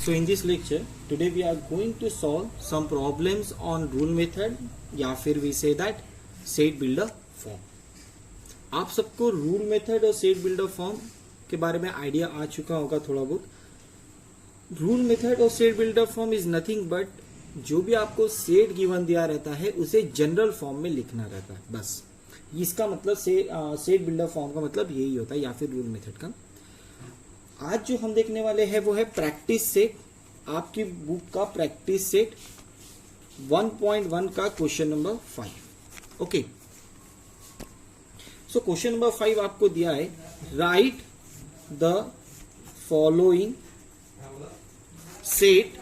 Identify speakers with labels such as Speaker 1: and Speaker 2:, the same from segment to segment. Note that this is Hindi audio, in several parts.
Speaker 1: So in this lecture, today we are going to solve some problems on rule method या फिर we say that set builder form. आप सबको रूल मेथड और सेट बिल्डर फॉर्म के बारे में आइडिया आ चुका होगा थोड़ा बहुत. रूल मेथड और set builder form is nothing but जो भी आपको सेट गिवन दिया रहता है उसे जनरल फॉर्म में लिखना रहता है, बस. इसका मतलब सेट बिल्डर फॉर्म का मतलब यही होता है या फिर रूल मेथड का. आज जो हम देखने वाले हैं वो है प्रैक्टिस सेट. आपकी बुक का प्रैक्टिस सेट 1.1 का question number 5. Okay, so question number 5 आपको दिया है, right the following set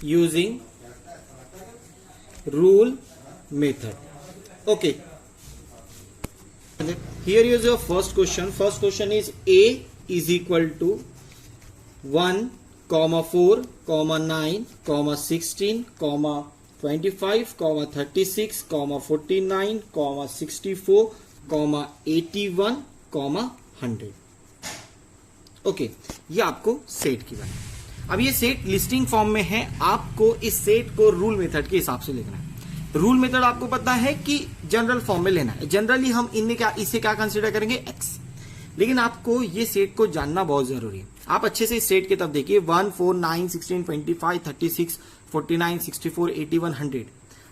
Speaker 1: using rule method. Okay, here is your first question. First question is A is equal to 1, 4, 9, 16, 25, 36, 49, 64, 81, 100. Okay, ये आपको सेट की बात है. अब ये सेट लिस्टिंग फॉर्म में है. आपको इस सेट को रूल मेथड के हिसाब से लिखना है. रूल मेथड आपको पता है कि जनरल फॉर्म में लेना है. जनरली हम इसे क्या कंसीडर करेंगे, एक्स. लेकिन आपको ये सेट को जानना बहुत जरूरी है. आप अच्छे से इस सेट की तरफ देखिए. 1, 4, 9, 16, 25, 36, 49, 64, 81, 100.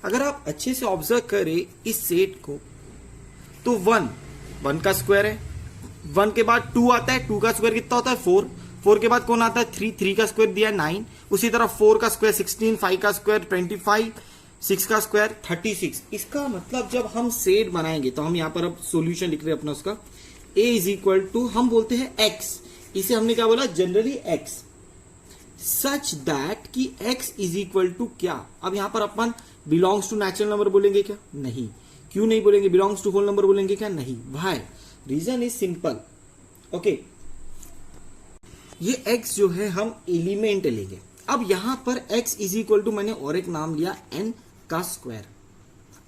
Speaker 1: अगर आप अच्छे से ऑब्जर्व करें इस सेट को तो 1 का स्क्वायर है. 1 के बाद 2 आता है. 2 का स्क्वायर कितना होता है, 4. 4 के बाद कौन आता है, 3 का स्क्वायर दिया है 9. उसी तरह 4 का स्क्वायर 16, 5 का स्क्वायर 25, 6 का स्क्वायर 36. इसका मतलब जब हम सेट बनाएंगे तो हम यहां पर अब सॉल्यूशन लिख रहे हैं अपना उसका. a इज इक्वल टू हम बोलते हैं x. इसे हमने क्या बोला, जनरली x, सच दैट कि x इज इक्वल टू क्या. अब यहां पर अपन बिलोंग्स टू नेचुरल नंबर बोलेंगे क्या, नहीं. क्यों नहीं बोलेंगे. बिलोंग्स टू होल नंबर बोलेंगे क्या, नहीं. Why, reason is simple. Okay, ये x जो है हम एलिमेंट लेंगे. अब यहां पर x इज इक्वल टू मैंने और एक नाम लिया n का स्क्वायर.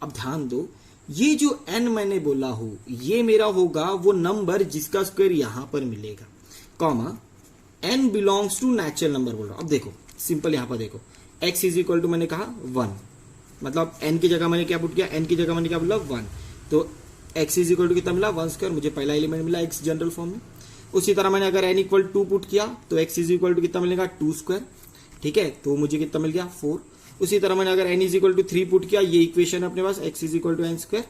Speaker 1: अब ध्यान दो, ये जो n मैंने बोला हो ये मेरा होगा वो नंबर जिसका स्क्वायर यहां पर मिलेगा, comma n belongs to natural number बोल रहा हूं. अब देखो सिंपल, यहां पर देखो x इज इक्वल टू मैंने कहा 1, मतलब n की जगह मैंने क्या पुट किया, n की जगह मैंने क्या बोला 1. तो x इज इक्वल टू कितना मिला, 1 स्क्वायर. मुझे पहला एलिमेंट मिला x जनरल फॉर्म में. उसी तरह मैंने अगर n इक्वल 2 पुट किया तो x इज इक्वल टू कितना मिलेगा, 2 स्क्वायर. ठीक है, तो मुझे कितना मिल गया, 4. उसी तरह मैंने अगर n is equal to 3 put किया, ये इक्वेशन है अपने पास, x is equal to n square.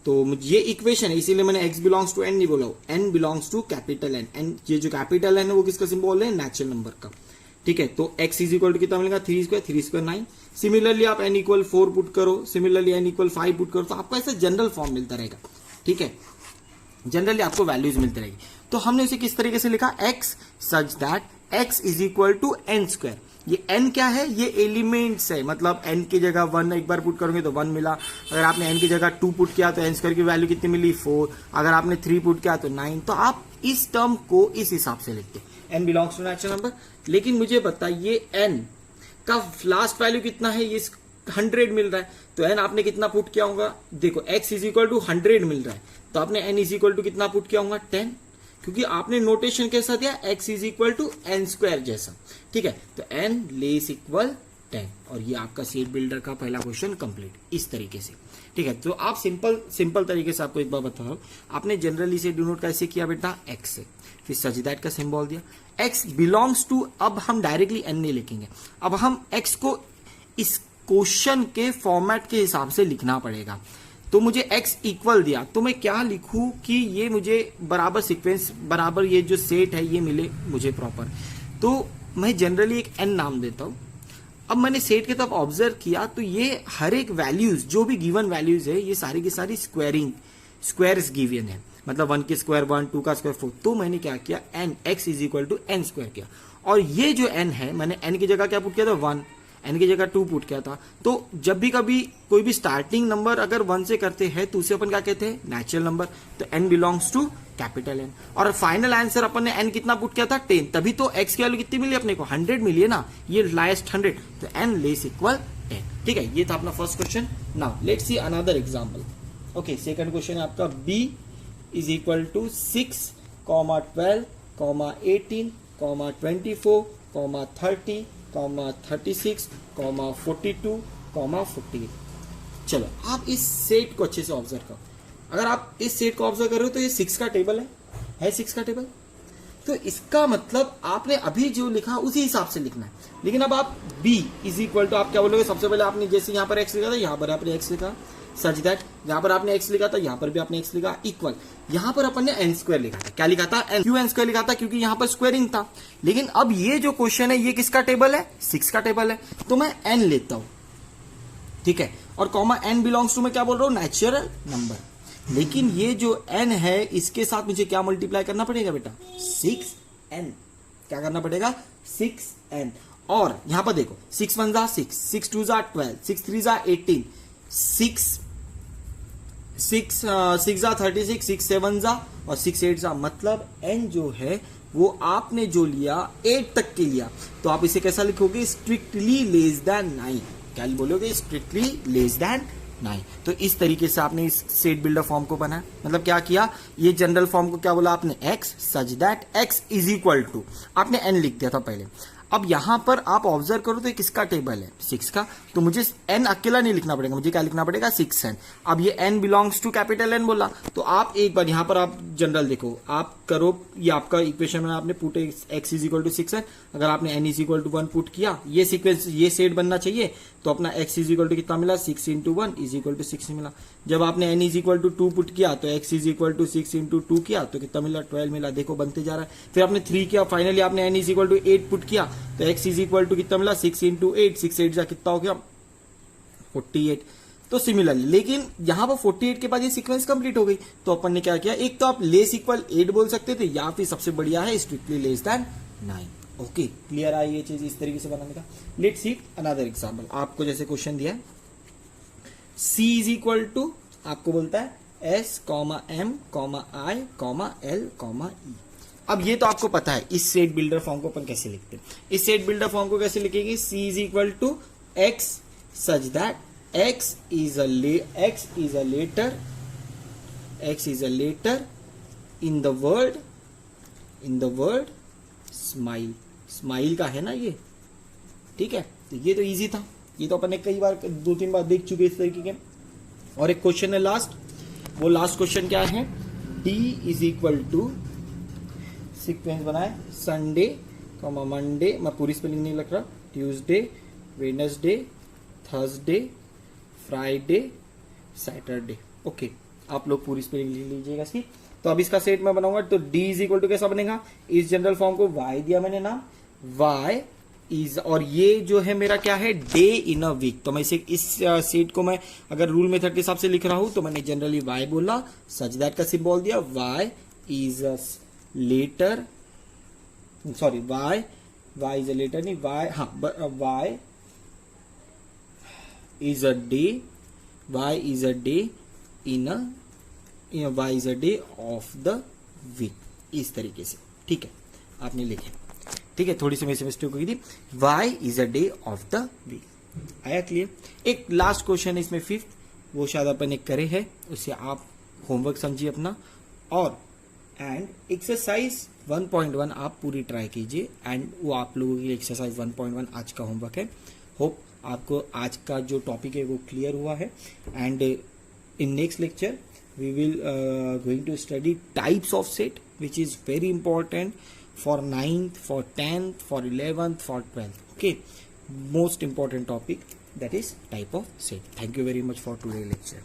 Speaker 1: तो ये इक्वेशन है, इसीलिए मैंने x बिलोंग्स टू n नहीं बोला, n belongs to capital n. ये जो कैपिटल n है वो किसका सिंबल है, नेचुरल नंबर का. ठीक है, तो x इज इक्वल टू कितना मिलेगा, 3 स्क्वायर 9. सिमिलरली आप n इक्वल 4 पुट करो, सिमिलरली n इक्वल 5 पुट करो, तो आपको ऐसा जनरल फॉर्म मिलता रहेगा. ठीक है, जनरली आपको वैल्यूज मिलती रहेगी. तो हमने इसे किस तरीके से लिखा, x such that x is equal to n square. ये n क्या है, ये एलिमेंट्स है, मतलब n की जगह 1 एक बार पुट करोगे तो 1 मिला. अगर आपने n की जगह 2 पुट किया तो n स्क्वायर की वैल्यू कितनी मिली, 4. अगर आपने 3 पुट किया तो 9. तो आप इस टर्म को इस हिसाब से लिखते, n belongs to natural number. लेकिन मुझे बताइए n का लास्ट वैल्यू कितना है, ये 100 मिल रहा है. तो n आपने कितना पुट किया होगा, देखो x इज इक्वल टू 100 मिल रहा है, तो आपने n इज इक्वल टू कितना पुट किया होगा, 10. क्योंकि आपने नोटेशन कैसा दिया, x is equal to n square जैसा. ठीक है, तो n लेस इक्वल 10. और ये आपका सेट बिल्डर का पहला क्वेश्चन कंप्लीट इस तरीके से. ठीक है, तो आप सिंपल तरीके से आपको एक बार बता रहा हूं, आपने जनरली से डिनोट कैसे किया बेटा, x से, फिर सच दैट का सिंबल दिया, x बिलोंग्स टू. अब हम डायरेक्टली n नहीं लिखेंगे, अब हम x को इस क्वेश्चन के फॉर्मेट के हिसाब से लिखना पड़ेगा. तो मुझे x इक्वल दिया तो मैं क्या लिखूं कि ये मुझे बराबर सीक्वेंस, बराबर ये जो सेट है ये मिले मुझे प्रॉपर. तो मैं जनरली एक n नाम देता हूं. अब मैंने सेट की तरफ ऑब्जर्व किया तो ये हर एक वैल्यूज जो भी गिवन वैल्यूज है ये सारी की सारी स्क्वायर्स गिवन है, मतलब 1 के स्क्वायर 1, 2 का स्क्वायर 4. तो मैंने क्या किया, n x is equal to n square किया. और ये जो n है मैंने n की जगह क्या पुट किया था, 1. n की जगह 2 पुट किया था. तो जब भी कभी कोई भी स्टार्टिंग नंबर अगर 1 से करते हैं तो उसे अपन क्या कहते हैं, नेचुरल नंबर. तो n belongs to capital N. और फाइनल आंसर अपन ने n कितना पुट किया था, 10. तभी तो x की वैल्यू कितनी मिली अपने को, 100 मिली है ना, ये लास्ट 100. तो n लेस इक्वल 10. ठीक है, ये था अपना first question. Now let's see another example. Okay, second question है आपका, b इज इक्वल टू 6, 12, 18, 24, 30, 36, 42, 48। चलो आप इस सेट को अच्छे से ऑब्जर्व करो। अगर आप इस सेट को ऑब्जर्व कर रहे हो तो ये 6 का टेबल है 6 का टेबल। तो इसका मतलब आपने अभी जो लिखा उसी हिसाब से लिखना है। लेकिन अब आप b इज इक्वल टू आप क्या बोलोगे, सबसे पहले आपने जैसे यहाँ पर x लिखा था यहाँ पर आपने x लिखा, सच दैट यहाँ पर आपने x लिखा था यहाँ पर भी आपने x लिखा, इक्वल यहाँ पर अपन ने n स्क्वायर लिखा था। क्या लिखा था? क्यों n स्क्वायर लिखा था? क्योंकि यहाँ पर स्क्वायरिंग था। लेकिन अब ये जो क्वेश्चन है ये किसका टेबल है? 6 का टेबल है, तो मैं n लेता हूं, ठीक है। और कॉमा n बिलोंग्स टू मैं क्या बोल रहा हूँ? Natural number. लेकिन ये जो n है इसके साथ मुझे क्या मल्टीप्लाई करना पड़ेगा बेटा? 6n। क्या करना पड़ेगा? 6n। और यहां पर देखो 6 1 जा 6, 6 2 जा 12, 6 3 जा 18, 6 जा 36, 6 7 जा और 6 8 जा। मतलब n जो है वो आपने जो लिया 8 तक के लिया, तो आप इसे कैसा लिखोगे? Strictly less than 9। क्या बोलोगे? Strictly less than 9। तो इस तरीके से आपने इस सेट बिल्डर फॉर्म को बनाया। मतलब क्या किया? ये जनरल फॉर्म को क्या बोला आपने? x such that x is equal to आपने n लिख दिया था पहले। अब यहां पर आप ऑब्जर्व करो तो ये किसका टेबल है? 6 का। तो मुझे n अकेला नहीं लिखना पड़ेगा, मुझे क्या लिखना पड़ेगा? 6n। अब ये n belongs to capital N बोला, तो आप एक बार यहां पर आप जनरल देखो, आप करो ये आपका इक्वेशन में आपने put x is equal to 6n। अगर आपने n is equal to 1 put किया, ये सीक्वेंस ये सेट बनना चाहिए, तो अपना x इज इक्वल टू कितना मिला? 6 इंटू 1 इज इक्वल टू 6 मिला। जब आपने n is equal to 2 put किया तो x is equal to 6 into 2 किया तो कितना मिला? 12 मिला। देखो बनते जा रहा है। फिर आपने 3 किया, फाइनली आपने n is equal to 8 put किया तो x इज इक्वल टू कितना मिला? 6 इंटू 8, 6 8 जा कितना हो गया? 48। तो सिमिलरली, लेकिन यहां पर 48 के बाद ये सीक्वेंस कंप्लीट हो गई, तो अपन ने क्या किया? एक तो आप लेस इक्वल 8 बोल सकते थे, या फिर सबसे बढ़िया है strictly less than 9। Okay, clear I ये चीज इस तरीके से बनाने का। Let's see another example. आपको जैसे क्वेश्चन दिया है c इज इक्वल टू आपको बोलता है s, m, i, l, e। अब ये तो आपको पता है इस सेट बिल्डर फॉर्म को अपन कैसे लिखते हैं। इस सेट बिल्डर फॉर्म को कैसे लिखेंगे? c is equal to x such that x is a letter in the word smile। Smile का है ना ये, ठीक है। तो ये तो इजी था, ये तो अपन ने कई बार 2-3 बार देख चुके इस तरीके के। और एक क्वेश्चन है लास्ट, वो लास्ट क्वेश्चन क्या है? d is equal to sequence बनाए संडे, मंडे, मैं पूरी स्पेलिंग नहीं लिख रहा, Tuesday, Wednesday, Thursday, Friday, Saturday. Okay, आप लोग पूरी स्पेलिंग लिख लीजिएगा इसकी। तो अब इसका सेट मैं बनाऊंगा, तो d इज इक्वल टू कैसा बनेगा? इस जनरल फॉर्म को y दिया मैंने नाम, y इज, और ये जो है मेरा क्या है? Day in a week. तो मैं इसे इस सेट को मैं अगर रूल मेथड के हिसाब से लिख रहा हूं तो मैंने जनरली y बोला, सच दैट का सिंबल दिया, y is a letter, sorry y is a letter नहीं, y is a day, y is a day in a y is a day of the week। इस तरीके से, ठीक है, आपने लिखे, ठीक है। थोड़ी सी मेरे से मिस्टेक हुई थी, y is a day of the week। आया क्लियर? एक लास्ट क्वेश्चन है इसमें 5th, वो शायद अपन एक करे है, उससे आप होमवर्क समझिए अपना। और एंड एक्सरसाइज 1.1 आप पूरी ट्राई कीजिए, एंड वो आप लोगों की एक्सरसाइज 1.1 आज का होमवर्क है। होप आपको आज का जो टॉपिक है वो क्लियर हुआ है। And in next lecture we will going to study types of set which is very important for 9th, for 10th, for 11th, for 12th। Okay, most important topic, that is type of set। Thank you very much for today's lecture।